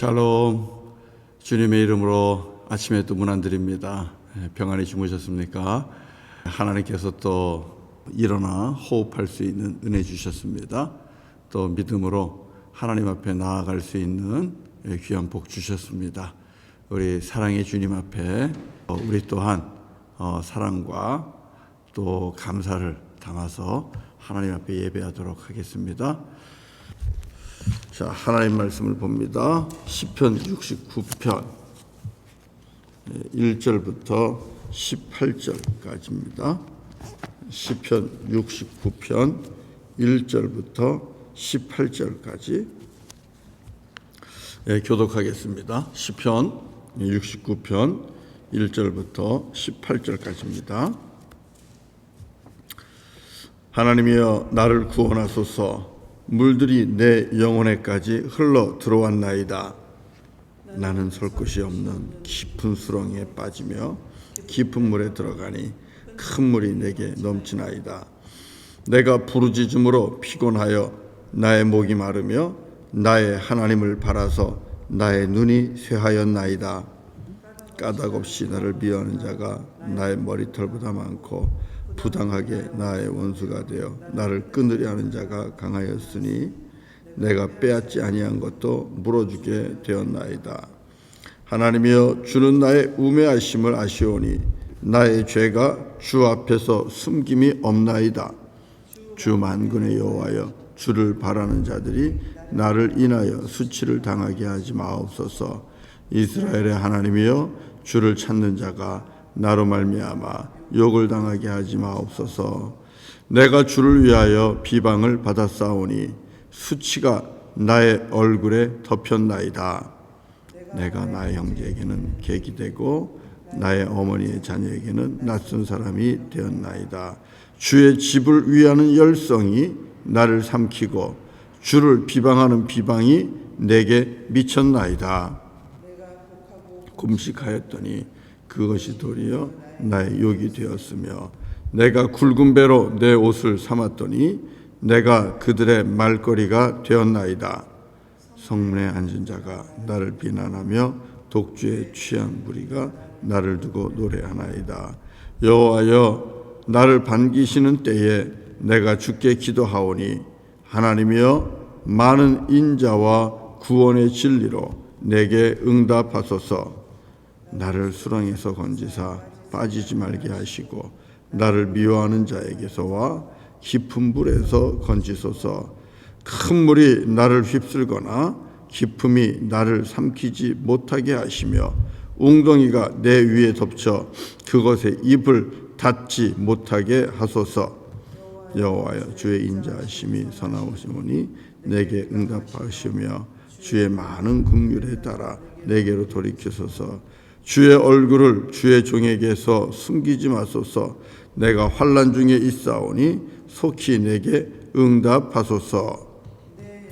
샬롬. 주님의 이름으로 아침에 또 문안드립니다. 평안히 주무셨습니까? 하나님께서 또 일어나 호흡할 수 있는 은혜 주셨습니다. 또 믿음으로 하나님 앞에 나아갈 수 있는 귀한 복 주셨습니다. 우리 사랑의 주님 앞에 우리 또한 사랑과 또 감사를 담아서 하나님 앞에 예배하도록 하겠습니다. 자, 하나님 말씀을 봅니다. 시편 69편 1절부터 18절까지입니다. 시편 69편 1절부터 18절까지 교독하겠습니다. 시편 69편 1절부터 18절까지입니다. 하나님이여 나를 구원하소서. 물들이 내 영혼에까지 흘러 들어왔나이다. 나는 설 곳이 없는 깊은 수렁에 빠지며 깊은 물에 들어가니 큰 물이 내게 넘치나이다. 내가 부르짖음으로 피곤하여 나의 목이 마르며 나의 하나님을 바라서 나의 눈이 쇠하였나이다. 까닭없이 나를 미워하는 자가 나의 머리털보다 많고 부당하게 나의 원수가 되어 나를 끊으려 하는 자가 강하였으니 내가 빼앗지 아니한 것도 물어주게 되었나이다. 하나님이여 주는 나의 우매하심을 아시오니 나의 죄가 주 앞에서 숨김이 없나이다. 주 만군의 여호와여 주를 바라는 자들이 나를 인하여 수치를 당하게 하지 마옵소서. 이스라엘의 하나님이여 주를 찾는 자가 나로 말미암아 욕을 당하게 하지 마옵소서. 내가 주를 위하여 비방을 받았사오니 수치가 나의 얼굴에 덮였나이다. 내가 나의 형제에게는 객이 되고 나의 어머니의 자녀에게는 낯선 사람이 되었나이다. 주의 집을 위하는 열성이 나를 삼키고 주를 비방하는 비방이 내게 미쳤나이다. 금식하였더니 그것이 도리어 나의 욕이 되었으며 내가 굵은 배로 내 옷을 삼았더니 내가 그들의 말거리가 되었나이다. 성문에 앉은 자가 나를 비난하며 독주에 취한 무리가 나를 두고 노래하나이다. 여호와여 나를 반기시는 때에 내가 주께 기도하오니 하나님이여 많은 인자와 구원의 진리로 내게 응답하소서. 나를 수렁에서 건지사 빠지지 말게 하시고 나를 미워하는 자에게서와 깊은 물에서 건지소서. 큰 물이 나를 휩쓸거나 깊음이 나를 삼키지 못하게 하시며 웅덩이가 내 위에 덮쳐 그것에 입을 닫지 못하게 하소서. 여호와여 주의 인자하심이 선하오시오니 내게 응답하시며 주의 많은 긍휼에 따라 내게로 돌이키소서. 주의 얼굴을 주의 종에게서 숨기지 마소서. 내가 환난 중에 있사오니 속히 내게 응답하소서.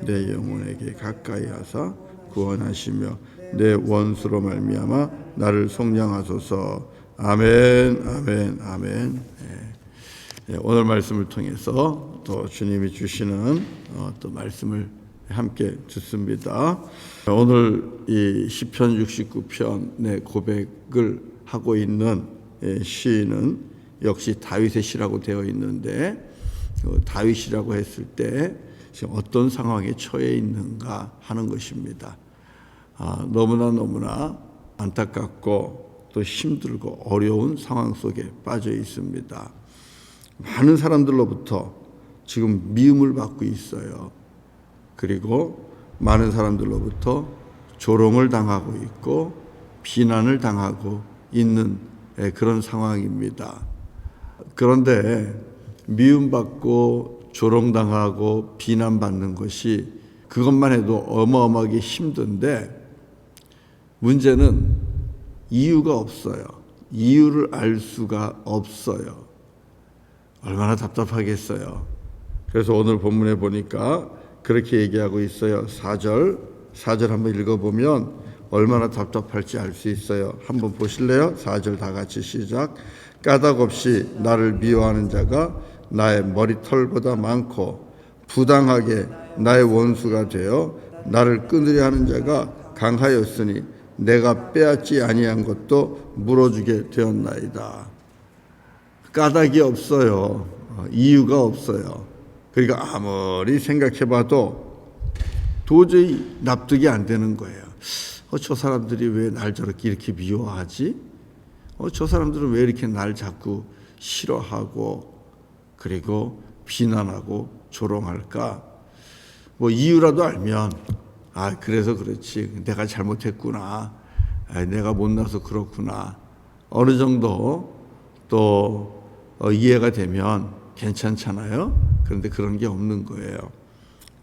내 영혼에게 가까이 하사 구원하시며 내 원수로 말미암아 나를 속량하소서. 아멘, 아멘, 아멘. 오늘 말씀을 통해서 또 주님이 주시는 또 말씀을 함께 듣습니다. 오늘 이 시편 69편의 고백을 하고 있는 시인은 역시 다윗의 시라고 되어 있는데 다윗이라고 했을 때 지금 어떤 상황에 처해 있는가 하는 것입니다. 너무나 안타깝고 또 힘들고 어려운 상황 속에 빠져 있습니다. 많은 사람들로부터 지금 미움을 받고 있어요. 그리고 많은 사람들로부터 조롱을 당하고 있고 비난을 당하고 있는 그런 상황입니다. 그런데 미움받고 조롱당하고 비난받는 것이 그것만 해도 어마어마하게 힘든데 문제는 이유가 없어요. 이유를 알 수가 없어요. 얼마나 답답하겠어요. 그래서 오늘 본문에 보니까 그렇게 얘기하고 있어요. 4절 한번 읽어보면 얼마나 답답할지 알 수 있어요. 한번 보실래요? 4절 다 같이 시작. 까닭없이 나를 미워하는 자가 나의 머리털보다 많고 부당하게 나의 원수가 되어 나를 끊으려 하는 자가 강하였으니 내가 빼앗지 아니한 것도 물어주게 되었나이다. 까닭이 없어요. 이유가 없어요. 그러니까 아무리 생각해봐도 도저히 납득이 안 되는 거예요. 저 사람들이 왜 날 저렇게 이렇게 미워하지? 저 사람들은 왜 이렇게 날 자꾸 싫어하고 그리고 비난하고 조롱할까? 뭐 이유라도 알면 그래서 그렇지. 내가 잘못했구나. 내가 못나서 그렇구나. 어느 정도 또 이해가 되면 괜찮잖아요. 그런데 그런 게 없는 거예요.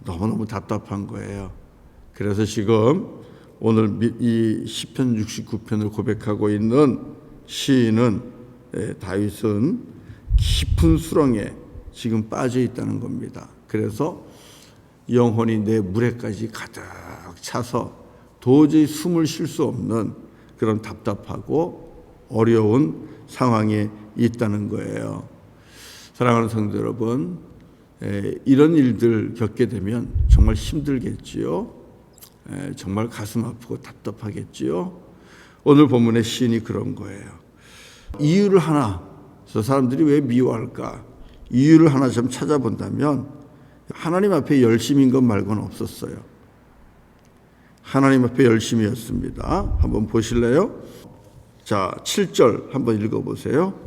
너무너무 답답한 거예요. 그래서 지금 오늘 이 시편 69편을 고백하고 있는 시인은 다윗은 깊은 수렁에 지금 빠져 있다는 겁니다. 그래서 영혼이 내 무레까지 가득 차서 도저히 숨을 쉴 수 없는 그런 답답하고 어려운 상황에 있다는 거예요. 사랑하는 성도 여러분, 이런 일들 겪게 되면 정말 힘들겠지요. 정말 가슴 아프고 답답하겠지요. 오늘 본문의 시인이 그런 거예요. 이유를 하나, 저 사람들이 왜 미워할까? 이유를 하나 좀 찾아본다면 하나님 앞에 열심인 것 말고는 없었어요. 하나님 앞에 열심이었습니다. 한번 보실래요? 자, 7절 한번 읽어보세요.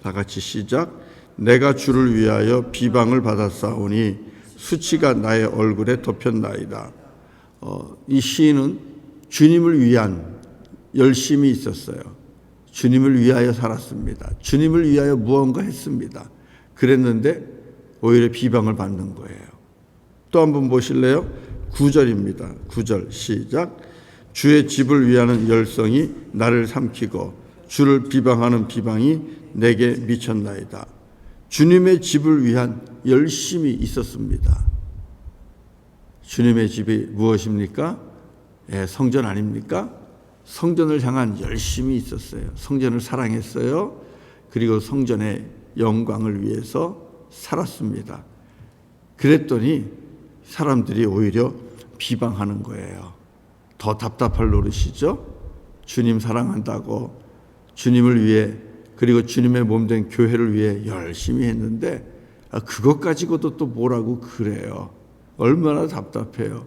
다 같이 시작. 내가 주를 위하여 비방을 받았사오니 수치가 나의 얼굴에 덮였나이다. 이 시인은 주님을 위한 열심이 있었어요. 주님을 위하여 살았습니다. 주님을 위하여 무언가 했습니다. 그랬는데 오히려 비방을 받는 거예요. 또 한번 보실래요? 9절입니다. 9절 시작. 주의 집을 위하는 열성이 나를 삼키고 주를 비방하는 비방이 내게 미쳤나이다. 주님의 집을 위한 열심이 있었습니다. 주님의 집이 무엇입니까? 성전 아닙니까? 성전을 향한 열심이 있었어요. 성전을 사랑했어요. 그리고 성전의 영광을 위해서 살았습니다. 그랬더니 사람들이 오히려 비방하는 거예요. 더 답답할 노릇이죠. 주님 사랑한다고 주님을 위해 그리고 주님의 몸된 교회를 위해 열심히 했는데 그것 가지고도 또 뭐라고 그래요. 얼마나 답답해요.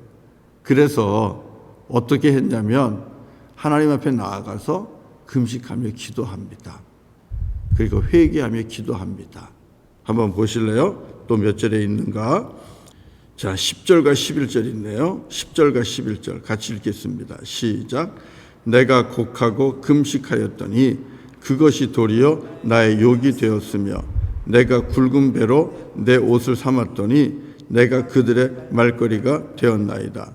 그래서 어떻게 했냐면 하나님 앞에 나아가서 금식하며 기도합니다. 그리고 회개하며 기도합니다. 한번 보실래요? 또 몇 절에 있는가? 자, 10절과 11절 있네요. 10절과 11절 같이 읽겠습니다. 시작. 내가 곡하고 금식하였더니 그것이 도리어 나의 욕이 되었으며 내가 굵은 배로 내 옷을 삼았더니 내가 그들의 말거리가 되었나이다.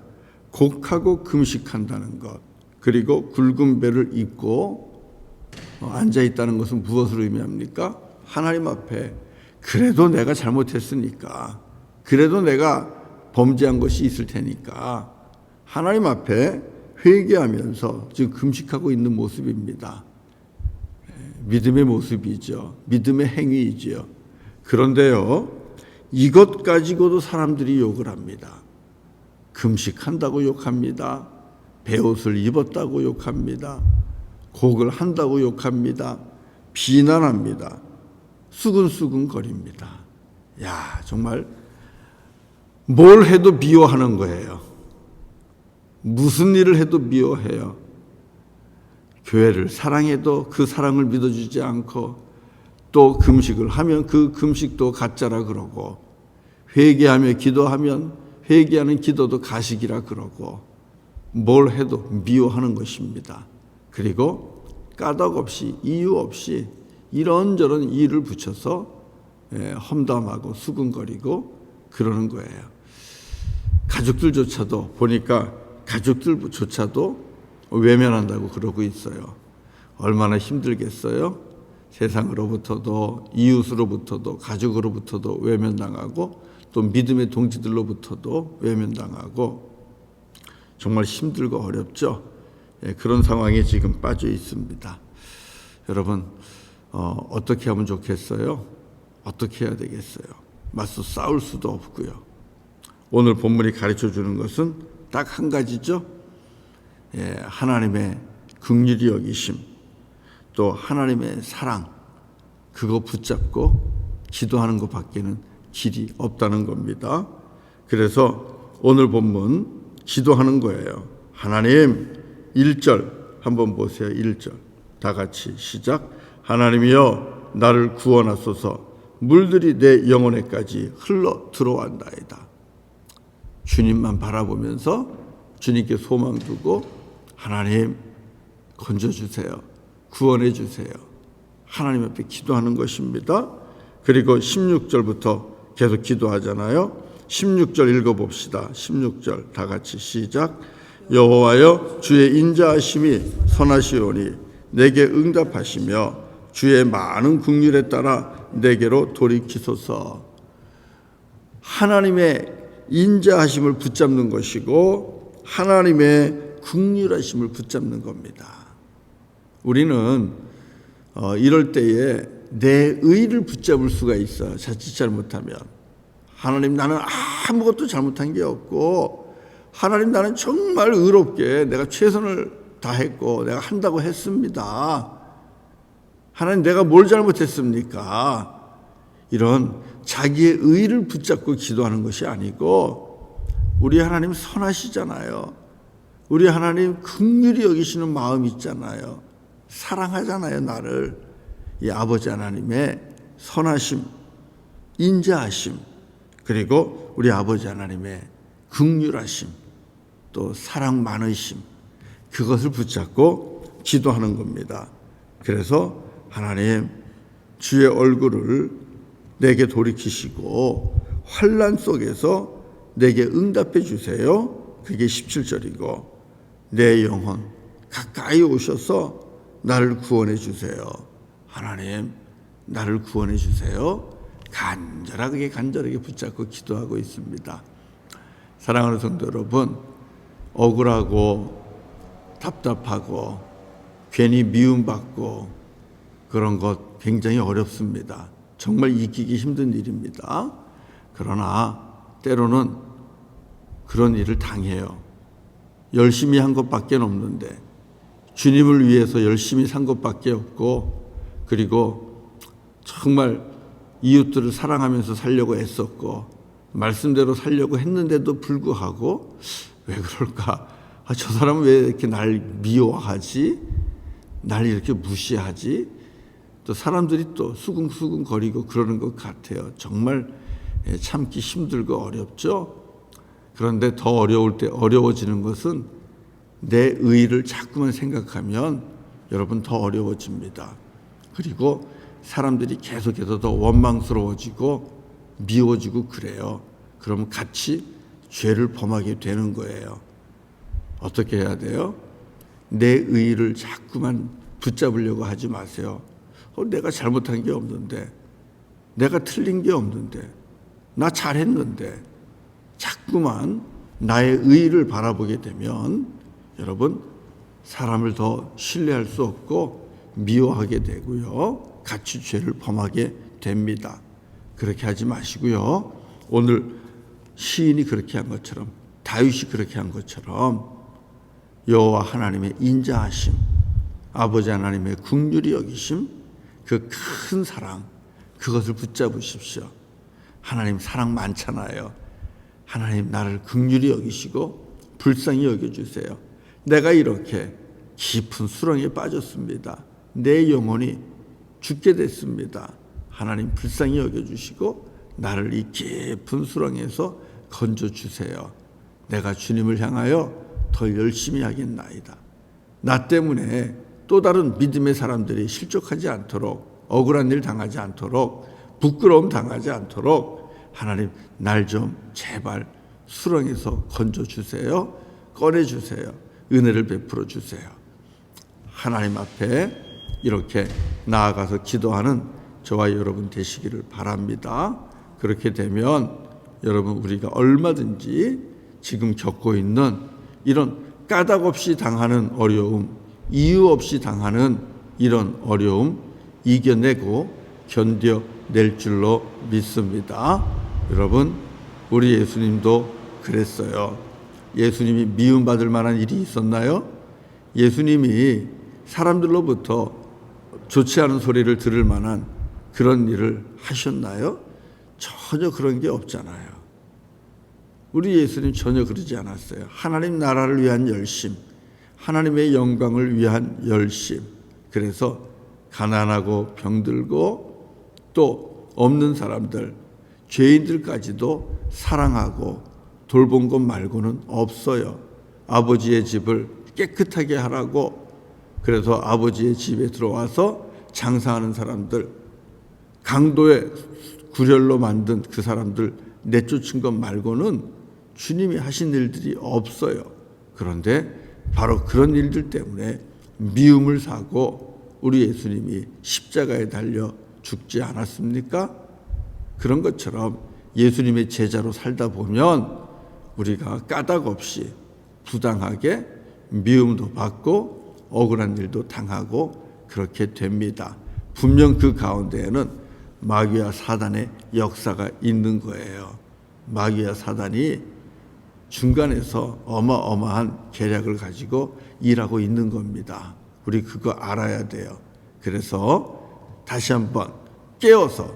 곡하고 금식한다는 것, 그리고 굵은 배를 입고 앉아있다는 것은 무엇을 의미합니까? 하나님 앞에 그래도 내가 잘못했으니까, 그래도 내가 범죄한 것이 있을 테니까 하나님 앞에 회개하면서 지금 금식하고 있는 모습입니다. 믿음의 모습이죠. 믿음의 행위이죠. 그런데요, 이것 가지고도 사람들이 욕을 합니다. 금식한다고 욕합니다. 베옷을 입었다고 욕합니다. 곡을 한다고 욕합니다. 비난합니다. 수근수근거립니다. 야, 정말 뭘 해도 미워하는 거예요. 무슨 일을 해도 미워해요. 교회를 사랑해도 그 사랑을 믿어주지 않고, 또 금식을 하면 그 금식도 가짜라 그러고, 회개하며 기도하면 회개하는 기도도 가식이라 그러고, 뭘 해도 미워하는 것입니다. 그리고 까닭 없이 이유 없이 이런저런 이유를 붙여서 험담하고 수근거리고 그러는 거예요. 가족들조차도 보니까 가족들조차도 외면한다고 그러고 있어요. 얼마나 힘들겠어요? 세상으로부터도 이웃으로부터도 가족으로부터도 외면당하고 또 믿음의 동지들로부터도 외면당하고 정말 힘들고 어렵죠. 그런 상황에 지금 빠져 있습니다. 여러분, 어떻게 하면 좋겠어요? 어떻게 해야 되겠어요? 맞서 싸울 수도 없고요. 오늘 본문이 가르쳐 주는 것은 딱 한 가지죠. 하나님의 긍휼히 여기심, 또 하나님의 사랑, 그거 붙잡고 기도하는 것밖에는 길이 없다는 겁니다. 그래서 오늘 본문 기도하는 거예요. 하나님, 1절 한번 보세요. 1절 다 같이 시작. 하나님이여 나를 구원하소서. 물들이 내 영혼에까지 흘러 들어왔나이다. 주님만 바라보면서 주님께 소망 두고 하나님 건져주세요. 구원해 주세요. 하나님 앞에 기도하는 것입니다. 그리고 16절부터 계속 기도하잖아요. 16절 읽어봅시다. 16절 다 같이 시작. 여호와여 주의 인자하심이 선하시오니 내게 응답하시며 주의 많은 긍휼에 따라 내게로 돌이키소서. 하나님의 인자하심을 붙잡는 것이고 하나님의 긍휼하심을 붙잡는 겁니다. 우리는 이럴 때에 내 의를 붙잡을 수가 있어. 자칫 잘못하면 하나님 나는 아무것도 잘못한 게 없고 하나님 나는 정말 의롭게 내가 최선을 다했고 내가 한다고 했습니다. 하나님 내가 뭘 잘못했습니까? 이런 자기의 의를 붙잡고 기도하는 것이 아니고 우리 하나님 선하시잖아요. 우리 하나님 긍휼히 여기시는 마음이 있잖아요. 사랑하잖아요, 나를. 이 아버지 하나님의 선하심, 인자하심, 그리고 우리 아버지 하나님의 긍휼하심, 또 사랑 많으심, 그것을 붙잡고 기도하는 겁니다. 그래서 하나님 주의 얼굴을 내게 돌이키시고 환난 속에서 내게 응답해 주세요. 그게 17절이고 내 영혼 가까이 오셔서 나를 구원해 주세요. 하나님 나를 구원해 주세요. 간절하게 붙잡고 기도하고 있습니다. 사랑하는 성도 여러분, 억울하고 답답하고 괜히 미움받고 그런 것 굉장히 어렵습니다. 정말 이기기 힘든 일입니다. 그러나 때로는 그런 일을 당해요. 열심히 한 것밖에 없는데 주님을 위해서 열심히 산 것밖에 없고 그리고 정말 이웃들을 사랑하면서 살려고 애썼고 말씀대로 살려고 했는데도 불구하고 왜 그럴까? 저 사람은 왜 이렇게 날 미워하지? 날 이렇게 무시하지? 또 사람들이 또 수긍수긍 거리고 그러는 것 같아요. 정말 참기 힘들고 어렵죠? 그런데 더 어려워지는 것은 내 의의를 자꾸만 생각하면 여러분 더 어려워집니다. 그리고 사람들이 계속해서 더 원망스러워지고 미워지고 그래요. 그러면 같이 죄를 범하게 되는 거예요. 어떻게 해야 돼요? 내 의의를 자꾸만 붙잡으려고 하지 마세요. 내가 잘못한 게 없는데, 내가 틀린 게 없는데, 나 잘했는데, 자꾸만 나의 의의를 바라보게 되면 여러분 사람을 더 신뢰할 수 없고 미워하게 되고요. 같이 죄를 범하게 됩니다. 그렇게 하지 마시고요. 오늘 시인이 그렇게 한 것처럼 다윗이 그렇게 한 것처럼 여호와 하나님의 인자하심, 아버지 하나님의 긍휼히 여기심, 그 큰 사랑, 그것을 붙잡으십시오. 하나님 사랑 많잖아요. 하나님 나를 긍휼히 여기시고 불쌍히 여겨주세요. 내가 이렇게 깊은 수렁에 빠졌습니다. 내 영혼이 죽게 됐습니다. 하나님 불쌍히 여겨주시고 나를 이 깊은 수렁에서 건져주세요. 내가 주님을 향하여 더 열심히 하겠나이다. 나 때문에 또 다른 믿음의 사람들이 실족하지 않도록, 억울한 일 당하지 않도록, 부끄러움 당하지 않도록 하나님 날 좀 제발 수렁에서 건져주세요. 꺼내주세요. 은혜를 베풀어 주세요. 하나님 앞에 이렇게 나아가서 기도하는 저와 여러분 되시기를 바랍니다. 그렇게 되면 여러분 우리가 얼마든지 지금 겪고 있는 이런 까닭 없이 당하는 어려움, 이유 없이 당하는 이런 어려움 이겨내고 견뎌낼 줄로 믿습니다. 여러분 우리 예수님도 그랬어요. 예수님이 미움받을 만한 일이 있었나요? 예수님이 사람들로부터 좋지 않은 소리를 들을 만한 그런 일을 하셨나요? 전혀 그런 게 없잖아요. 우리 예수님 전혀 그러지 않았어요. 하나님 나라를 위한 열심, 하나님의 영광을 위한 열심. 그래서 가난하고 병들고 또 없는 사람들, 죄인들까지도 사랑하고 돌본 것 말고는 없어요. 아버지의 집을 깨끗하게 하라고. 그래서 아버지의 집에 들어와서 장사하는 사람들, 강도의 구렬로 만든 그 사람들 내쫓은 것 말고는 주님이 하신 일들이 없어요. 그런데 바로 그런 일들 때문에 미움을 사고 우리 예수님이 십자가에 달려 죽지 않았습니까? 그런 것처럼 예수님의 제자로 살다 보면 우리가 까닭 없이 부당하게 미움도 받고 억울한 일도 당하고 그렇게 됩니다. 분명 그 가운데에는 마귀와 사단의 역사가 있는 거예요. 마귀와 사단이 중간에서 어마어마한 계략을 가지고 일하고 있는 겁니다. 우리 그거 알아야 돼요. 그래서 다시 한번 깨어서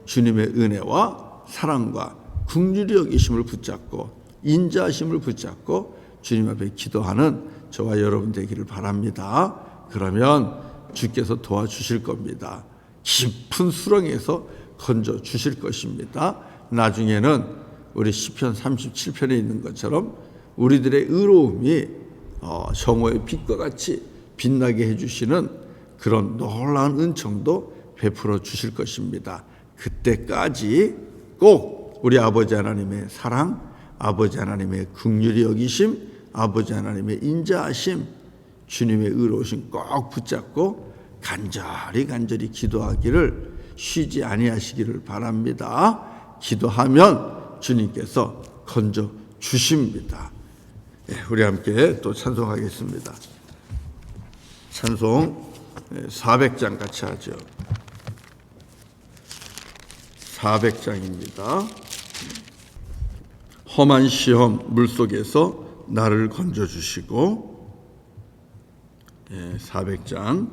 주님의 은혜와 사랑과 긍휼히 여기심을 붙잡고 인자하심을 붙잡고 주님 앞에 기도하는 저와 여러분 되기를 바랍니다. 그러면 주께서 도와주실 겁니다. 깊은 수렁에서 건져 주실 것입니다. 나중에는 우리 시편 37편에 있는 것처럼 우리들의 의로움이 정오의 빛과 같이 빛나게 해주시는 그런 놀라운 은총도 베풀어 주실 것입니다. 그때까지 꼭 우리 아버지 하나님의 사랑, 아버지 하나님의 긍휼히 여기심, 아버지 하나님의 인자하심, 주님의 의로우심 꼭 붙잡고 간절히 기도하기를 쉬지 아니하시기를 바랍니다. 기도하면 주님께서 건져 주십니다. 우리 함께 또 찬송하겠습니다. 찬송 400장 같이 하죠. 400장입니다. 험한 시험 물속에서 나를 건져주시고. 400장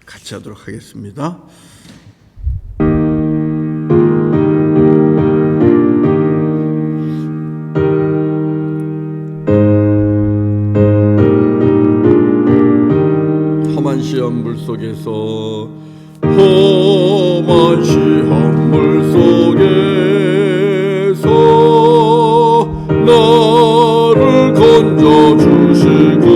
같이 하도록 하겠습니다. 험한 시험 물속에서 험한 시험 물속에서 나를 건져주시고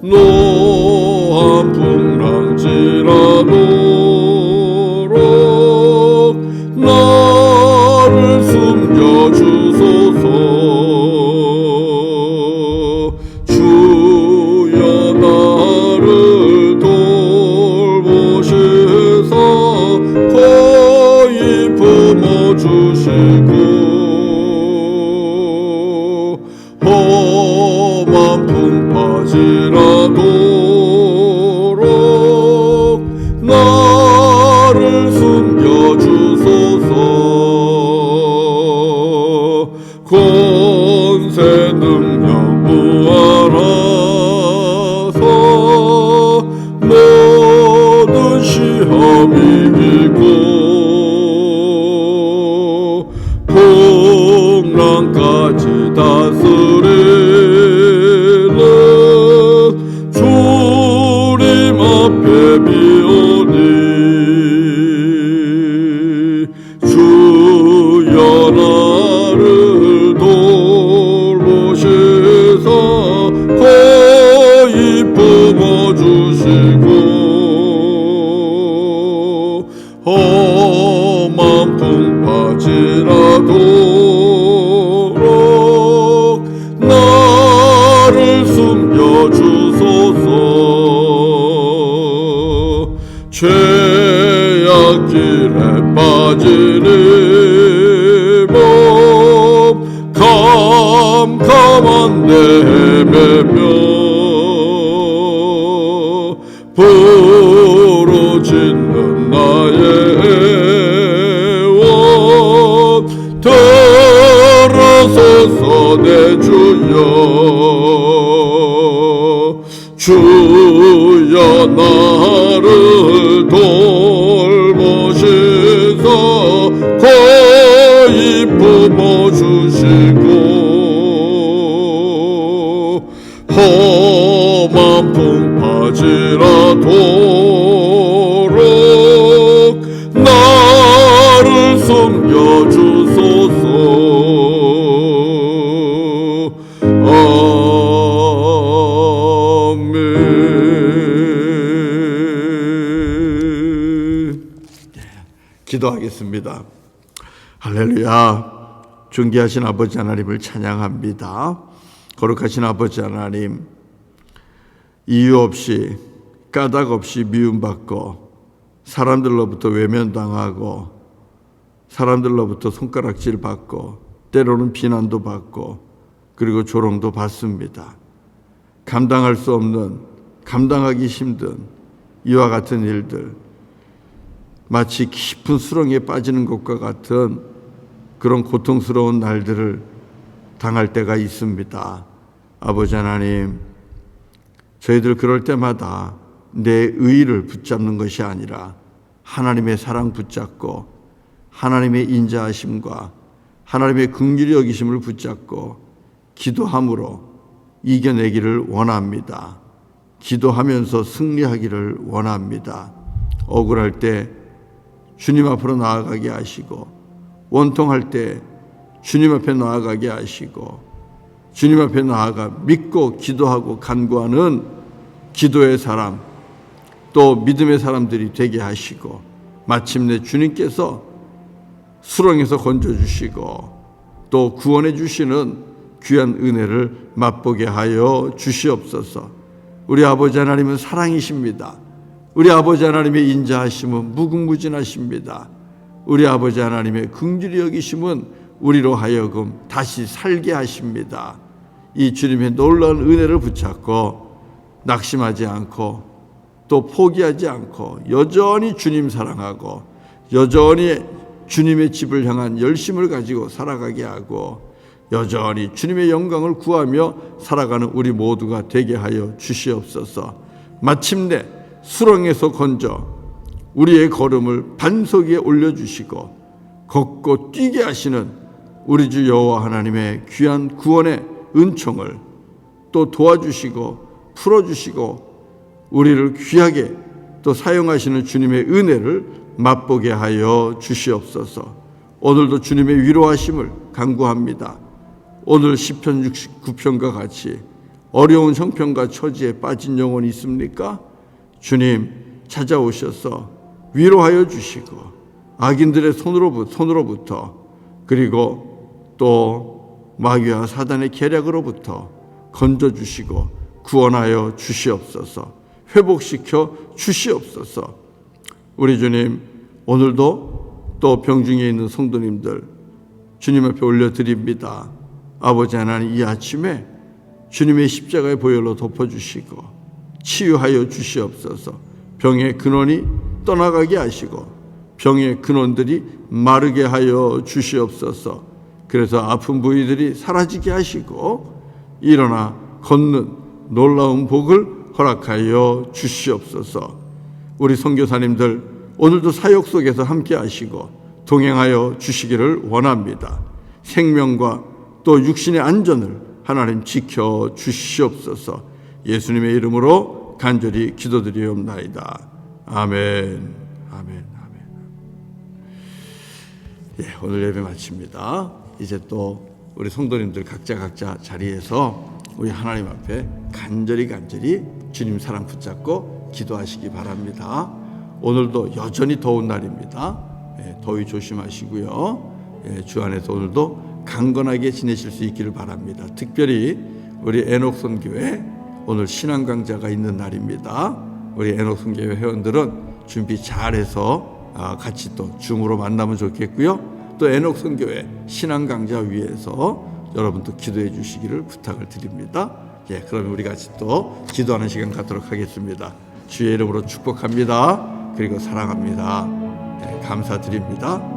노한 풍랑지라도록 나를 숨겨주소서. 주여 나를 돌보시사 거의 품어주시고 험한 풍파지라도록 나를 숨겨주소서. 권세 능력 무하라서 모든 시험 이기고 풍랑까지 다스리는 주님 앞에 비오니 주여 나를 돌보시사 거의 품어주시고 험한 풍파지라도록 나를 숨겨주소서. 죄악길에 빠지니 몸 캄캄한데 헤매며 부르짖는 나의 애원 구원해 주여 주여 나를 돌보시사 거의 품어주시고 험한 풍파지라도록 나를 숨겨주소서. 기도하겠습니다. 할렐루야. 존귀하신 아버지 하나님을 찬양합니다. 거룩하신 아버지 하나님, 이유 없이 까닭 없이 미움받고 사람들로부터 외면당하고 사람들로부터 손가락질 받고 때로는 비난도 받고 그리고 조롱도 받습니다. 감당할 수 없는, 감당하기 힘든 이와 같은 일들, 마치 깊은 수렁에 빠지는 것과 같은 그런 고통스러운 날들을 당할 때가 있습니다. 아버지 하나님, 저희들 그럴 때마다 내 의의를 붙잡는 것이 아니라 하나님의 사랑 붙잡고 하나님의 인자하심과 하나님의 긍휼히 여기심을 붙잡고 기도함으로 이겨내기를 원합니다. 기도하면서 승리하기를 원합니다. 억울할 때 주님 앞으로 나아가게 하시고 원통할 때 주님 앞에 나아가게 하시고 주님 앞에 나아가 믿고 기도하고 간구하는 기도의 사람, 또 믿음의 사람들이 되게 하시고 마침내 주님께서 수렁에서 건져주시고 또 구원해 주시는 귀한 은혜를 맛보게 하여 주시옵소서. 우리 아버지 하나님은 사랑이십니다. 우리 아버지 하나님의 인자하심은 무궁무진하십니다. 우리 아버지 하나님의 긍휼히 여기심은 우리로 하여금 다시 살게 하십니다. 이 주님의 놀라운 은혜를 붙잡고 낙심하지 않고 또 포기하지 않고 여전히 주님 사랑하고 여전히 주님의 집을 향한 열심을 가지고 살아가게 하고 여전히 주님의 영광을 구하며 살아가는 우리 모두가 되게 하여 주시옵소서. 마침내 수렁에서 건져 우리의 걸음을 반석 위에 올려주시고 걷고 뛰게 하시는 우리 주 여호와 하나님의 귀한 구원의 은총을 또 도와주시고 풀어주시고 우리를 귀하게 또 사용하시는 주님의 은혜를 맛보게 하여 주시옵소서. 오늘도 주님의 위로하심을 간구합니다. 오늘 시편 69편과 같이 어려운 형편과 처지에 빠진 영혼이 있습니까? 주님 찾아오셔서 위로하여 주시고 악인들의 손으로부터 그리고 또 마귀와 사단의 계략으로부터 건져주시고 구원하여 주시옵소서. 회복시켜 주시옵소서. 우리 주님, 오늘도 또 병중에 있는 성도님들 주님 앞에 올려드립니다. 아버지 하나님, 이 아침에 주님의 십자가의 보혈로 덮어주시고 치유하여 주시옵소서. 병의 근원이 떠나가게 하시고 병의 근원들이 마르게 하여 주시옵소서. 그래서 아픈 부위들이 사라지게 하시고 일어나 걷는 놀라운 복을 허락하여 주시옵소서. 우리 선교사님들 오늘도 사역 속에서 함께 하시고 동행하여 주시기를 원합니다. 생명과 또 육신의 안전을 하나님 지켜 주시옵소서. 예수님의 이름으로 간절히 기도드리옵나이다. 아멘. 아멘. 아멘. 예, 오늘 예배 마칩니다. 이제 또 우리 성도님들 각자 자리에서 우리 하나님 앞에 간절히 주님 사랑 붙잡고 기도하시기 바랍니다. 오늘도 여전히 더운 날입니다. 예, 더위 조심하시고요. 예, 주 안에서 오늘도 강건하게 지내실 수 있기를 바랍니다. 특별히 우리 애녹선교회 오늘 신앙 강좌가 있는 날입니다. 우리 애녹선교회 회원들은 준비 잘해서 같이 또 줌으로 만나면 좋겠고요. 또 애녹선교회 신앙 강좌 위해서 여러분도 기도해 주시기를 부탁을 드립니다. 예, 그러면 우리 같이 또 기도하는 시간 갖도록 하겠습니다. 주의 이름으로 축복합니다. 그리고 사랑합니다. 예, 감사드립니다.